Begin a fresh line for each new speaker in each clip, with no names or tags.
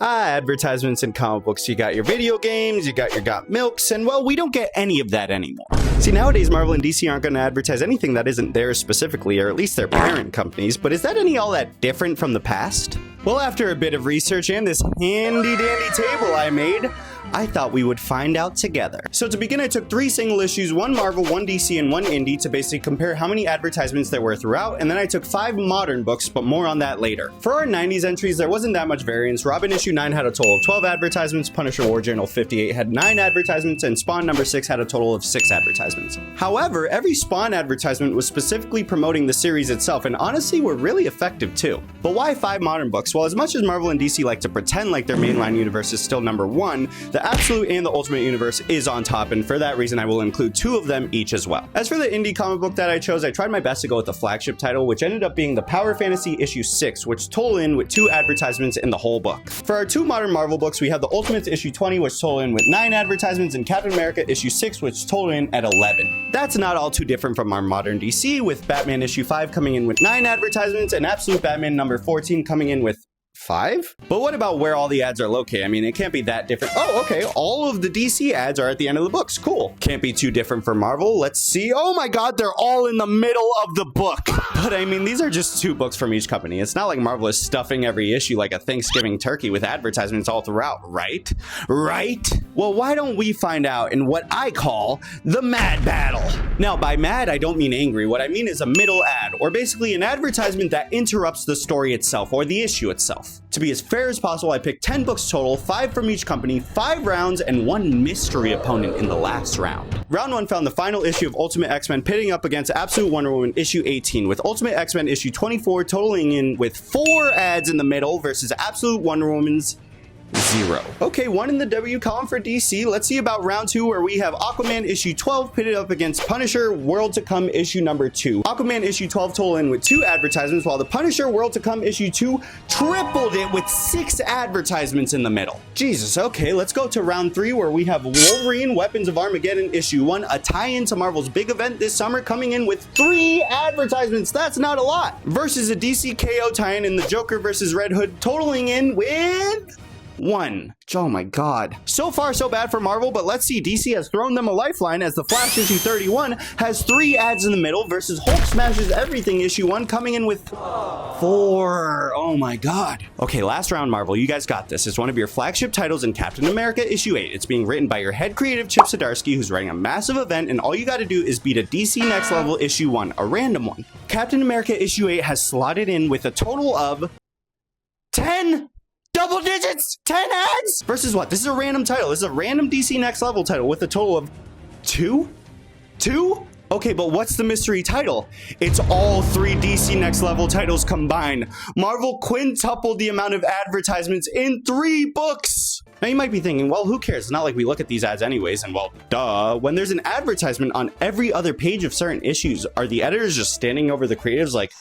Advertisements in comic books. You got your video games, you got your Got Milks, and well, we don't get any of that anymore. See, nowadays Marvel and DC aren't going to advertise anything that isn't theirs specifically, or at least their parent companies, but is that any all that different from the past? Well, after a bit of research and this handy dandy table I made, I thought we would find out together. So to begin, I took 3 single issues, 1 Marvel, 1 DC, and 1 Indie to basically compare how many advertisements there were throughout, and then I took 5 modern books, but more on that later. For our 90s entries, there wasn't that much variance. Robin issue 9 had a total of 12 advertisements, Punisher War Journal 58 had 9 advertisements, and Spawn number 6 had a total of 6 advertisements. However, every Spawn advertisement was specifically promoting the series itself, and honestly were really effective too. But why 5 modern books? Well, as much as Marvel and DC like to pretend like their mainline universe is still number 1, the Absolute and the Ultimate Universe is on top, and for that reason I will include 2 of them each as well. As for the indie comic book that I chose, I tried my best to go with the flagship title, which ended up being the Power Fantasy issue 6, which totaled in with 2 advertisements in the whole book. For our 2 modern Marvel books, we have the Ultimates issue 20, which totaled in with 9 advertisements, and Captain America issue 6, which totaled in at 11. That's not all too different from our modern DC, with Batman issue 5 coming in with 9 advertisements, and Absolute Batman number 14 coming in with 5? But what about where all the ads are located? I mean, it can't be that different. Oh, okay, all of the DC ads are at the end of the books. Cool. Can't be too different for Marvel. Let's see. Oh my god, they're all in the middle of the book. But I mean, these are just 2 books from each company. It's not like Marvel is stuffing every issue like a Thanksgiving turkey with advertisements all throughout, right? Right? Well, why don't we find out in what I call the Mad Battle? Now, by mad, I don't mean angry. What I mean is a middle ad, or basically an advertisement that interrupts the story itself or the issue itself. To be as fair as possible, I picked 10 books total, 5 from each company, 5 rounds, and 1 mystery opponent in the last round. Round 1 found the final issue of Ultimate X-Men pitting up against Absolute Wonder Woman issue 18, with Ultimate X-Men issue 24 totaling in with 4 ads in the middle versus Absolute Wonder Woman's 0. Okay, 1 in the W column for DC. Let's see about round 2, where we have Aquaman issue 12 pitted up against Punisher World to Come issue number 2. Aquaman issue 12 totaled in with 2 advertisements, while the Punisher World to Come issue 2 tripled it with 6 advertisements in the middle. Jesus, okay, let's go to round 3, where we have Wolverine Weapons of Armageddon issue 1, a tie-in to Marvel's big event this summer, coming in with 3 advertisements. That's not a lot. Versus a DC KO tie-in in the Joker versus Red Hood, totaling in with 1. Oh my god. So far so bad for Marvel, but let's see. DC has thrown them a lifeline, as the Flash issue 31 has 3 ads in the middle versus Hulk Smashes Everything issue 1 coming in with 4. Oh my god. Okay, last round, Marvel. You guys got this. It's one of your flagship titles in Captain America issue 8. It's being written by your head creative Chip Zdarsky, who's writing a massive event, and all you got to do is beat a DC Next Level issue 1, a random one. Captain America issue 8 has slotted in with a total of 10 double digits! 10 ads! Versus what? This is a random title. This is a random DC Next Level title with a total of 2? 2? Okay, but what's the mystery title? It's all 3 DC Next Level titles combined. Marvel quintupled the amount of advertisements in 3 books! Now you might be thinking, well, who cares? It's not like we look at these ads anyways, and well, duh. When there's an advertisement on every other page of certain issues, are the editors just standing over the creatives like,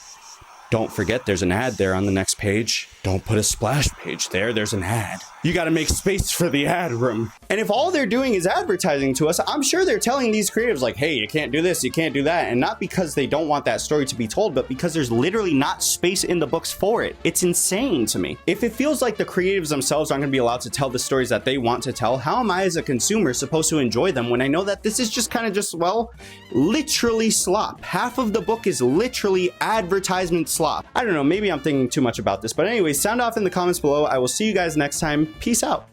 don't forget there's an ad there on the next page. Don't put a splash page there, there's an ad. You gotta make space for the ad room. And if all they're doing is advertising to us, I'm sure they're telling these creatives like, hey, you can't do this, you can't do that. And not because they don't want that story to be told, but because there's literally not space in the books for it. It's insane to me. If it feels like the creatives themselves aren't gonna be allowed to tell the stories that they want to tell, how am I as a consumer supposed to enjoy them when I know that this is just kind of just, well, literally slop. Half of the book is literally advertisement slop. I don't know, maybe I'm thinking too much about this, but anyways, sound off in the comments below. I will see you guys next time. Peace out.